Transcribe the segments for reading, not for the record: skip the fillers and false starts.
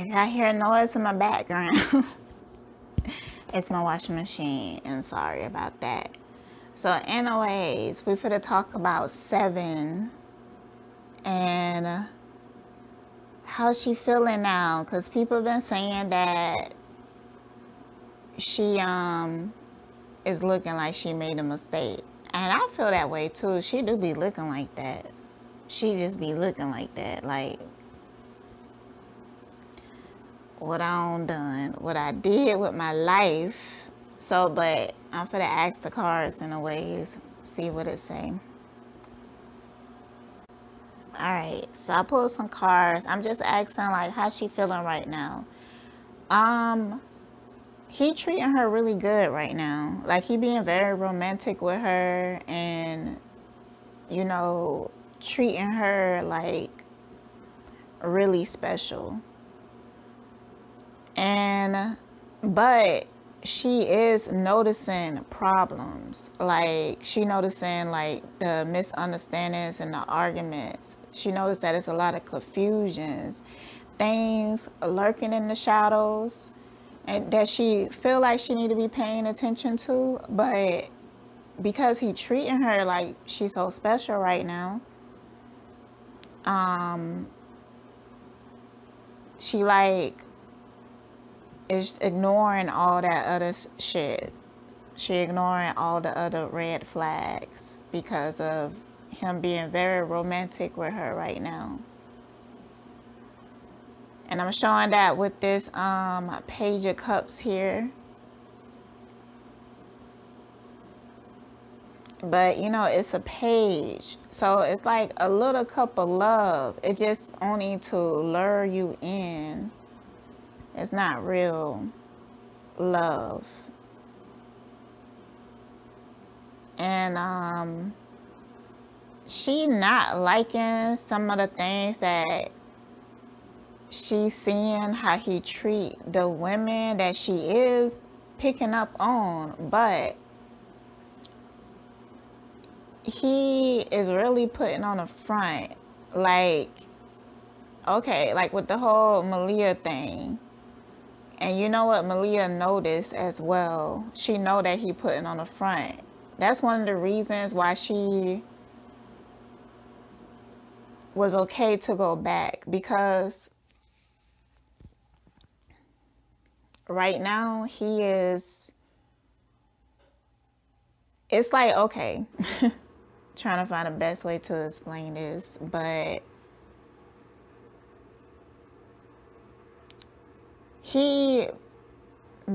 If y'all hear noise in my background, it's my washing machine, and sorry about that. So anyways, we finna talk about Seyven and how she feeling now, because people been saying that she is looking like she made a mistake, and I feel that way too. She do be looking like that. She just be looking like that, like what I done, what I did with my life. So, but I'm finna ask the cards in a ways, see what it say. Alright, so I pulled some cards. I'm just asking like how she feeling right now. He treating her really good right now. Like he being very romantic with her, and you know, treating her like really special. And but she is noticing problems. Like she noticing like the misunderstandings and the arguments. She noticed that it's a lot of confusions, things lurking in the shadows, and that she feel like she need to be paying attention to. But because he treating her like she's so special right now, she like is ignoring all that other shit. She ignoring all the other red flags because of him being very romantic with her right now. And I'm showing that with this Page of Cups here. But you know, it's a page, so it's like a little cup of love. It just only to lure you in. It's not real love. And she not liking some of the things that she's seeing, how he treat the women that she is picking up on. But he is really putting on a front, like, okay, like with the whole Malia thing. And you know what Malia noticed as well, she know that he putting on a front. That's one of the reasons why she was okay to go back, because right now he is, it's like, okay, trying to find the best way to explain this, but he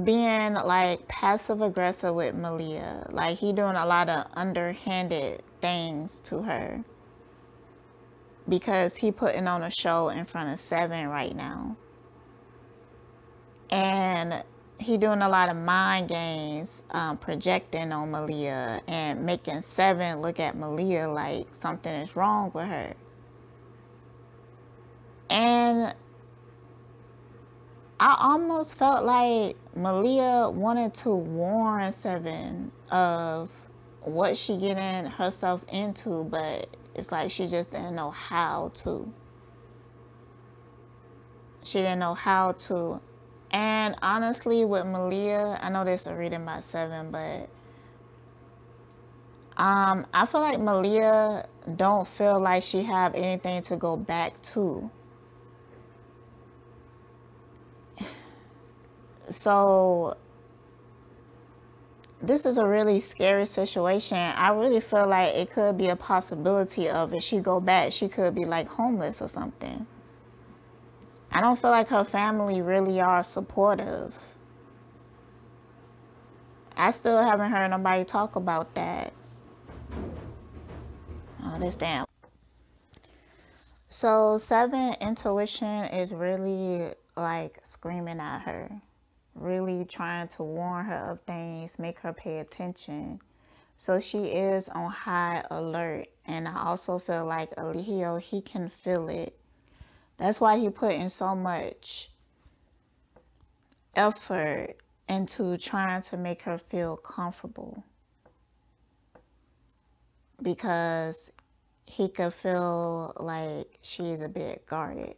being like passive aggressive with Malia, like he doing a lot of underhanded things to her, because he putting on a show in front of Seyven right now, and he doing a lot of mind games, projecting on Malia and making Seyven look at Malia like something is wrong with her. And I almost felt like Malia wanted to warn Seyven of what she getting herself into, but it's like she just didn't know how to. She didn't know how to. And honestly, with Malia, I know there's a reading by Seyven, but I feel like Malia don't feel like she have anything to go back to. So this is a really scary situation. I really feel like it could be a possibility of, if she go back, she could be like homeless or something. I don't feel like her family really are supportive. I still haven't heard nobody talk about that. Oh, this damn. So Seyven intuition is really like screaming at her, really trying to warn her of things, make her pay attention. So she is on high alert. And I also feel like Alihio, he can feel it. That's why he put in so much effort into trying to make her feel comfortable, because he could feel like she's a bit guarded.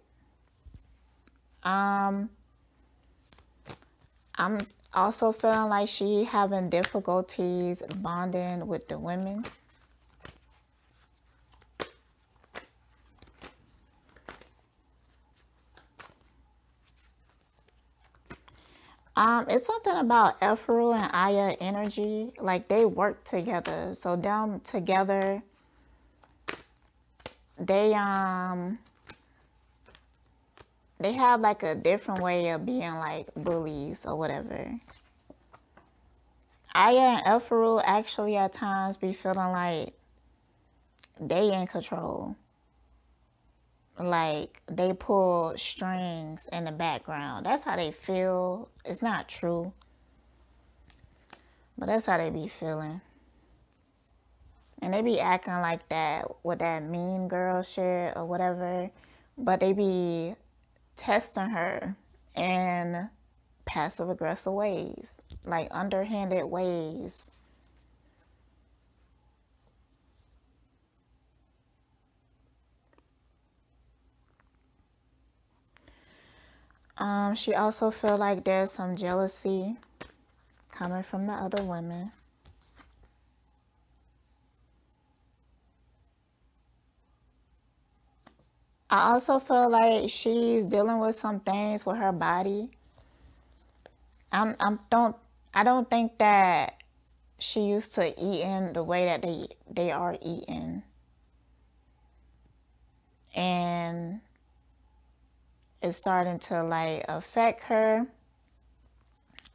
Um, I'm also feeling like she having difficulties bonding with the women. It's something about Ephru and Aya energy. Like they work together. So them together, they they have like a different way of being like bullies or whatever. Aya and Ephru actually at times be feeling like they in control. Like they pull strings in the background. That's how they feel. It's not true, but that's how they be feeling. And they be acting like that with that mean girl shit or whatever, but they be testing her in passive aggressive ways, like underhanded ways. She also feel like there's some jealousy coming from the other women. I also feel like she's dealing with some things with her body. I'm don't I don't think that she used to eating the way that they are eating, and it's starting to like affect her.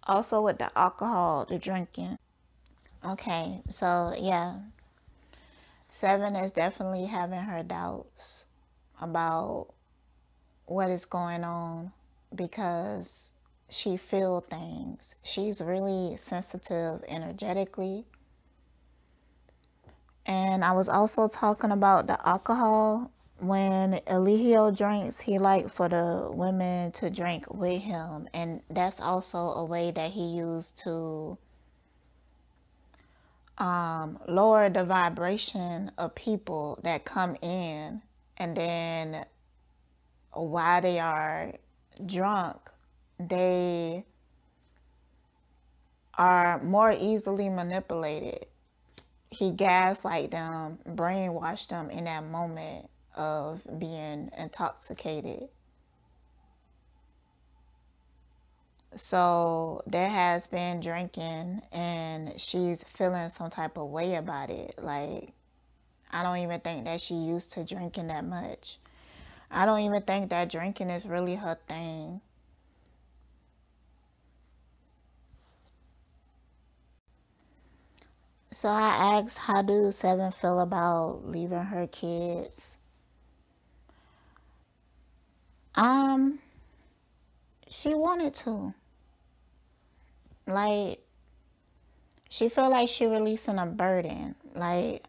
Also with the alcohol, the drinking. Okay, so yeah, Seyven is definitely having her doubts about what is going on because she feel things. She's really sensitive energetically. And I was also talking about the alcohol. When Eligio drinks, he like for the women to drink with him, and that's also a way that he used to lower the vibration of people that come in, and then while they are drunk, they are more easily manipulated. He gaslight them, brainwashed them in that moment of being intoxicated. So there has been drinking and she's feeling some type of way about it. Like, I don't even think that she used to drinking that much. I don't even think that drinking is really her thing. So I asked, how do Seyven feel about leaving her kids? Um, she wanted to. Like, she feel like she releasing a burden. Like,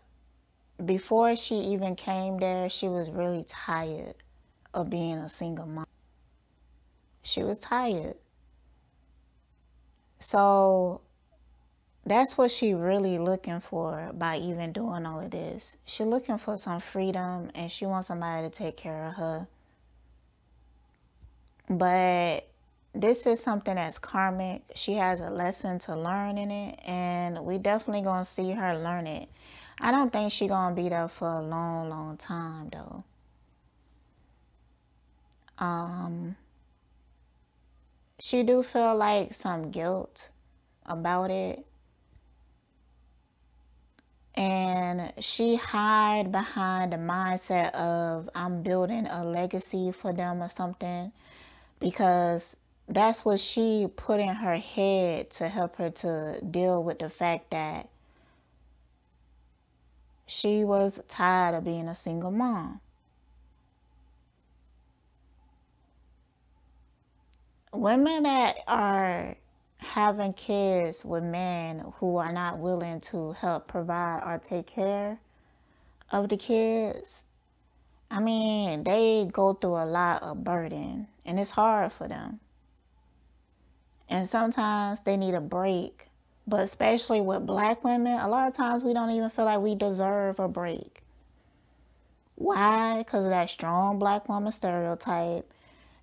before she even came there, she was really tired of being a single mom. She was tired. So that's what she really looking for by even doing all of this. She looking for some freedom and she wants somebody to take care of her. But this is something that's karmic. She has a lesson to learn in it, and we definitely gonna see her learn it. I don't think she gonna be there for a long, long time though. Um, she do feel like some guilt about it, and she hide behind the mindset of I'm building a legacy for them or something, because that's what she put in her head to help her to deal with the fact that she was tired of being a single mom. Women that are having kids with men who are not willing to help provide or take care of the kids, I mean, they go through a lot of burden and it's hard for them. And sometimes they need a break. But especially with black women, a lot of times we don't even feel like we deserve a break. Why? Because of that strong black woman stereotype.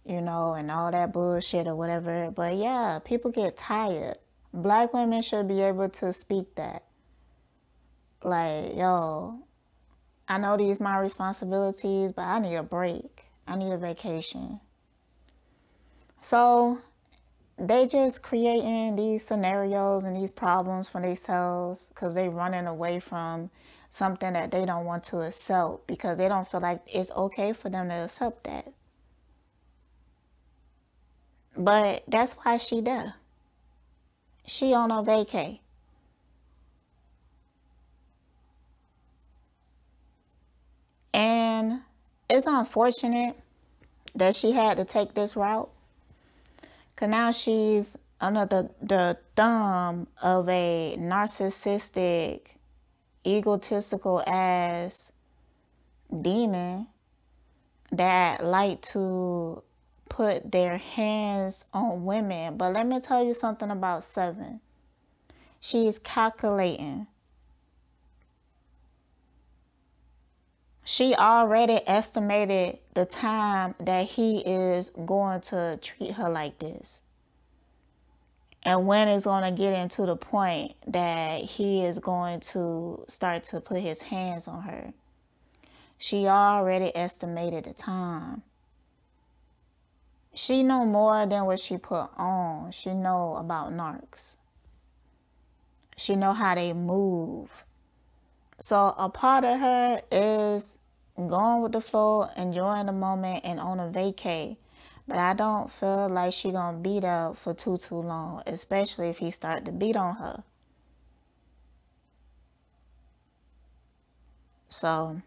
you know, and all that bullshit or whatever. But yeah, people get tired. Black women should be able to speak that. Like, yo, I know these my responsibilities, but I need a break. I need a vacation. So they just creating these scenarios and these problems for themselves because they running away from something that they don't want to accept because they don't feel like it's okay for them to accept that. But that's why she there. She on a vacay. And it's unfortunate that she had to take this route. Because now she's under the thumb of a narcissistic, egotistical ass demon that like to put their hands on women. But let me tell you something about Seyven. She's calculating. She already estimated the time that he is going to treat her like this. And when it's going to get into the point that he is going to start to put his hands on her. She already estimated the time. She know more than what she put on. She know about narcs. She know how they move. So a part of her is going with the flow, enjoying the moment, and on a vacay. But I don't feel like she gonna be there for too long, especially if he start to beat on her. So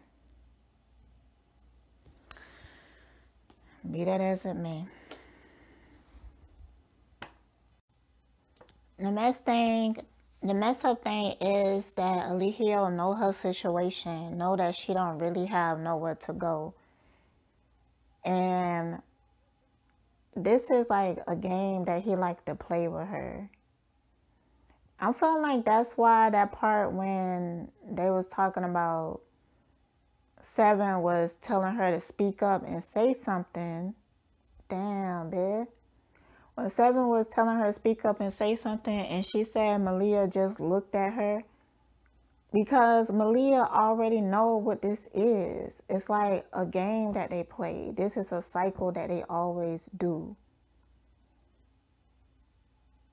be that as it may. The mess up thing is that Alihio know her situation, know that she don't really have nowhere to go. And this is like a game that he like to play with her. I'm feeling like that's why that part when they was talking about Seyven was telling her to speak up and say something. Damn, bitch. When Seyven was telling her to speak up and say something and she said Malia just looked at her, because Malia already know what this is. It's like a game that they play. This is a cycle that they always do.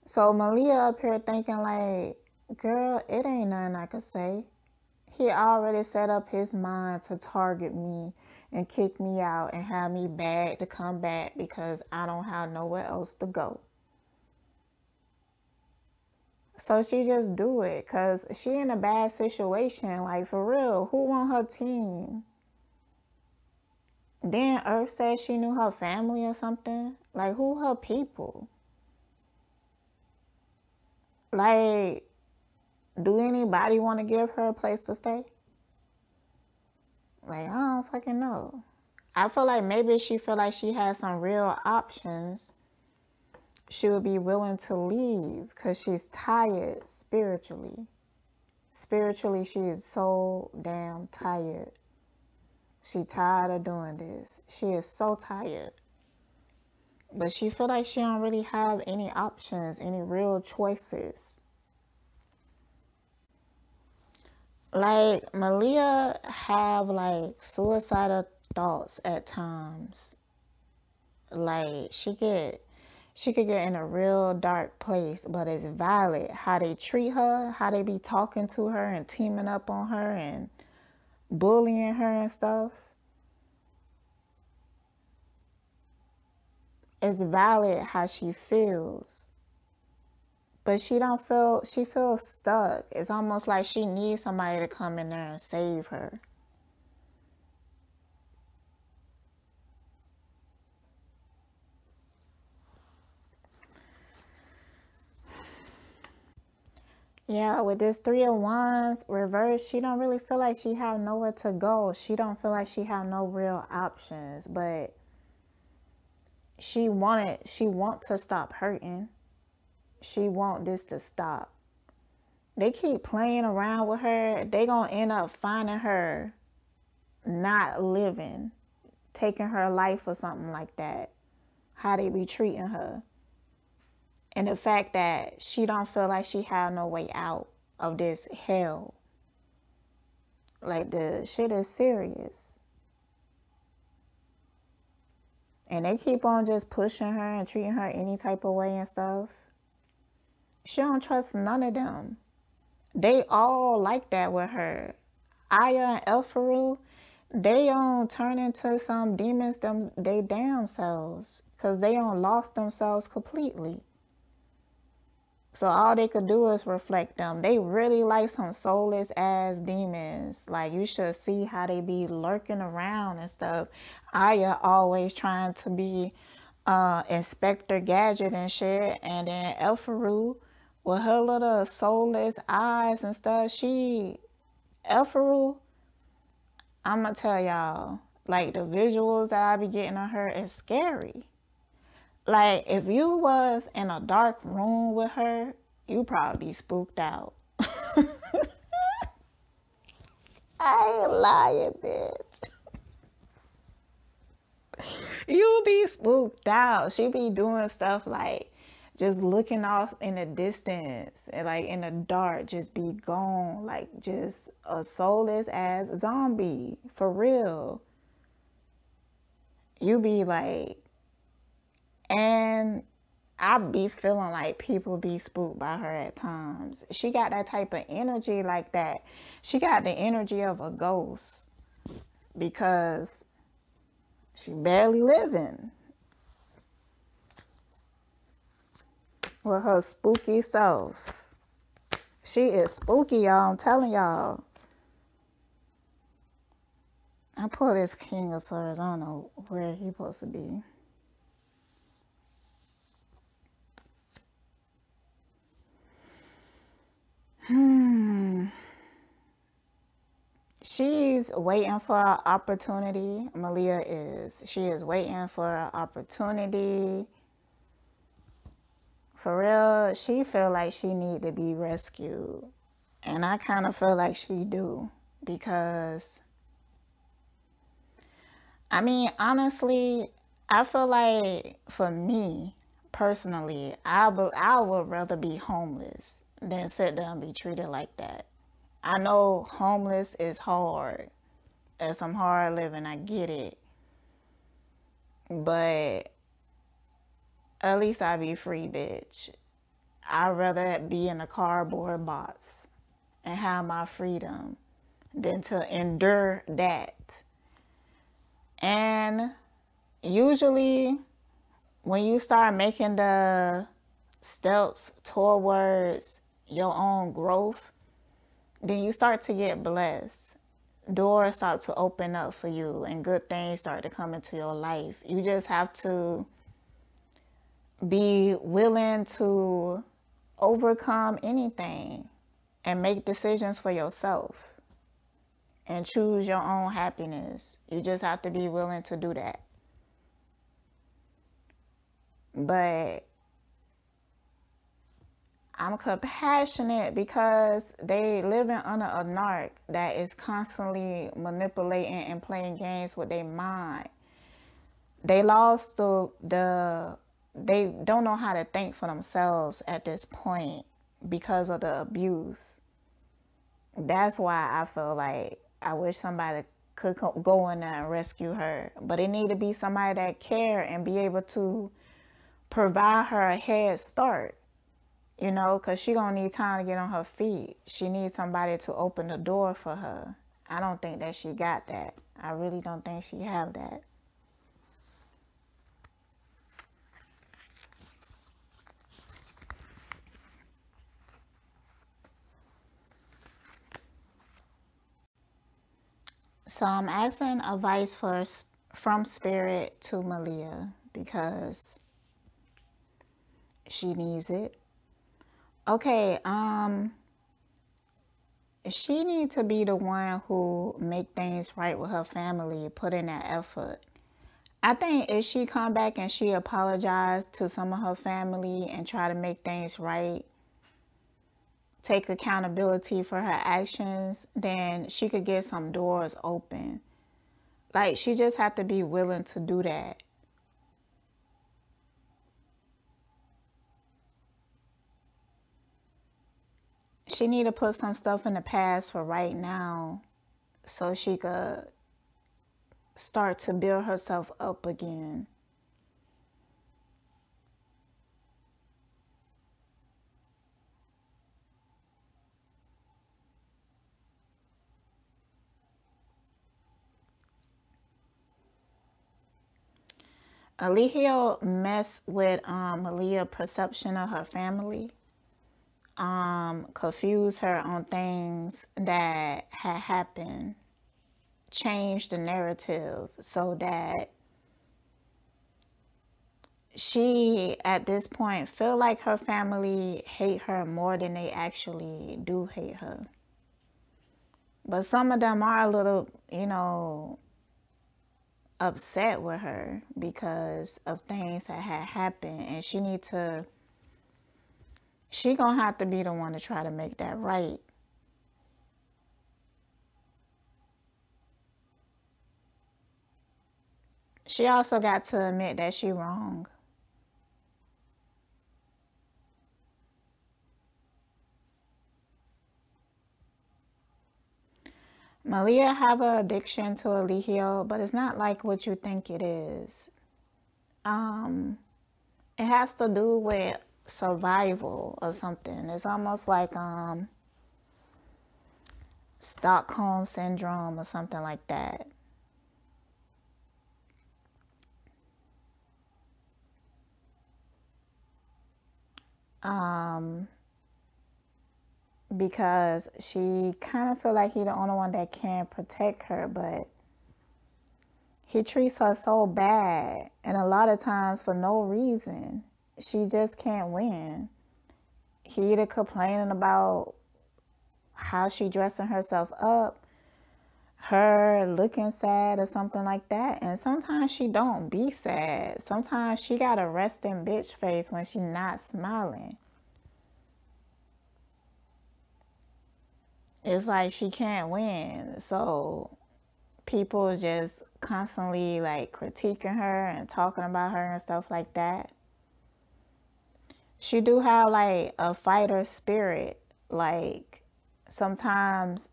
So Malia up here thinking like, girl, it ain't nothing I could say. He already set up his mind to target me and kick me out and have me beg to come back because I don't have nowhere else to go. So she just do it because she in a bad situation. Like, for real, who on her team? Then Earth said she knew her family or something. Like, who her people? Like, do anybody want to give her a place to stay? Like, I don't fucking know. I feel like maybe she feel like she has some real options. She would be willing to leave because she's tired spiritually. Spiritually, she is so damn tired. She tired of doing this. She is so tired. But she feel like she don't really have any options, any real choices. Like, Malia have like suicidal thoughts at times. Like, she could get in a real dark place, but it's valid how they treat her, how they be talking to her and teaming up on her and bullying her and stuff. It's valid how she feels. But she feels stuck. It's almost like she needs somebody to come in there and save her. Yeah, with this Three of Wands reverse, she don't really feel like she have nowhere to go. She don't feel like she have no real options, but she want to stop hurting. She want this to stop. They keep playing around with her. They gonna end up finding her not living, taking her life or something like that. how they be treating her. And the fact that she don't feel like she have no way out of this hell. Like, the shit is serious. And they keep on just pushing her and treating her any type of way and stuff. She don't trust none of them. They all like that with her. Aya and Elfaru, they don't turn into some demons they damn selves. Because they don't lost themselves completely. So all they could do is reflect them. They really like some soulless ass demons. Like, you should see how they be lurking around and stuff. Aya always trying to be Inspector Gadget and shit. And then Elfaru with her little soulless eyes and stuff. Elfaru, I'ma tell y'all, like, the visuals that I be getting on her is scary. Like, if you was in a dark room with her, you probably be spooked out. I ain't lying, bitch. You be spooked out. She be doing stuff like just looking off in the distance and like in the dark, just be gone. Like, just a soulless ass zombie. For real. You be like, and I be feeling like people be spooked by her at times. She got that type of energy like that. She got the energy of a ghost because she barely living with her spooky self. She is spooky, y'all. I'm telling y'all. I pull this King of Swords. I don't know where he supposed to be. She's waiting for an opportunity. Malia is. She is waiting for an opportunity. For real, she feel like she need to be rescued. And I kind of feel like she do. Because, I mean, honestly, I feel like for me, personally, I would rather be homeless than sit there and be treated like that. I know homeless is hard. It's some hard living. I get it. But at least I be free, bitch. I'd rather be in a cardboard box and have my freedom than to endure that. And usually when you start making the steps towards your own growth, then you start to get blessed. Doors start to open up for you and good things start to come into your life. You just have to be willing to overcome anything and make decisions for yourself and choose your own happiness. You just have to be willing to do that. But I'm compassionate because they living under a narc that is constantly manipulating and playing games with their mind. They lost they don't know how to think for themselves at this point because of the abuse. That's why I feel like I wish somebody could go in there and rescue her. But it need to be somebody that care and be able to provide her a head start. You know, because she gonna need time to get on her feet. She needs somebody to open the door for her. I don't think that she got that. I really don't think she have that. So I'm asking advice from Spirit to Malia because she needs it. Okay, she need to be the one who make things right with her family, put in that effort. I think if she come back and she apologize to some of her family and try to make things right, take accountability for her actions, then she could get some doors open. Like, she just have to be willing to do that. She need to put some stuff in the past for right now so she could start to build herself up again. Alihio messed with Malia's perception of her family, confused her on things that had happened, changed the narrative so that she at this point feel like her family hate her more than they actually do hate her. But some of them are a little, upset with her because of things that had happened, and she gonna have to be the one to try to make that right. She also got to admit that she wrong. Malia have an addiction to Alihio, but it's not like what you think it is. Um, it has to do with survival or something. It's almost like Stockholm syndrome or something like that. Um, because she kind of feel like he the only one that can protect her, but he treats her so bad, and a lot of times for no reason. She just can't win. He either complaining about how she dressing herself up, her looking sad or something like that, and sometimes she don't be sad. Sometimes she got a resting bitch face when she not smiling. It's like she can't win, so people just constantly like critiquing her and talking about her and stuff like that. She do have like a fighter spirit. Like sometimes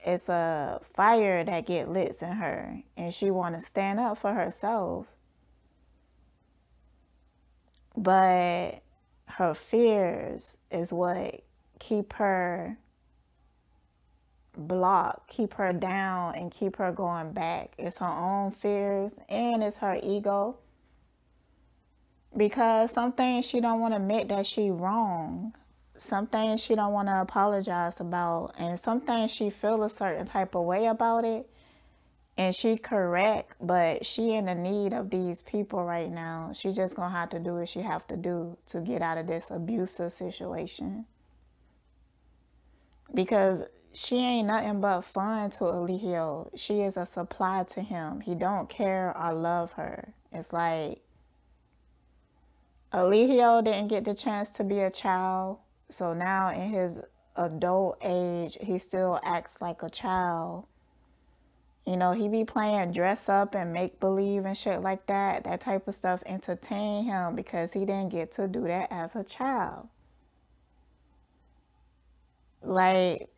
it's a fire that get lit in her, and she want to stand up for herself, but her fears is what keep her blocked, keep her down, and keep her going back. It's her own fears, and it's her ego, because some things she don't want to admit that she wrong, some things she don't want to apologize about, and some things she feel a certain type of way about it, and she correct, but she in the need of these people right now. She just gonna have to do what she have to do to get out of this abusive situation, because she ain't nothing but fun to Eligio. She is a supply to him. He don't care or love her. It's like Eligio didn't get the chance to be a child, so now in his adult age, he still acts like a child. He be playing dress up and make believe and shit like that. That type of stuff entertain him because he didn't get to do that as a child. Like,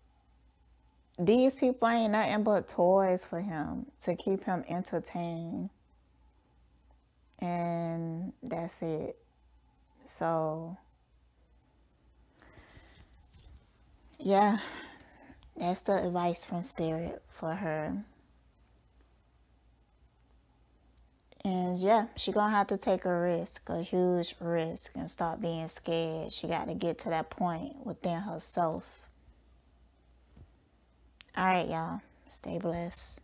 these people ain't nothing but toys for him to keep him entertained. And that's it. So, yeah, that's the advice from Spirit for her. And yeah, she gonna have to take a risk, a huge risk, and stop being scared. She got to get to that point within herself. All right, y'all. Stay blessed.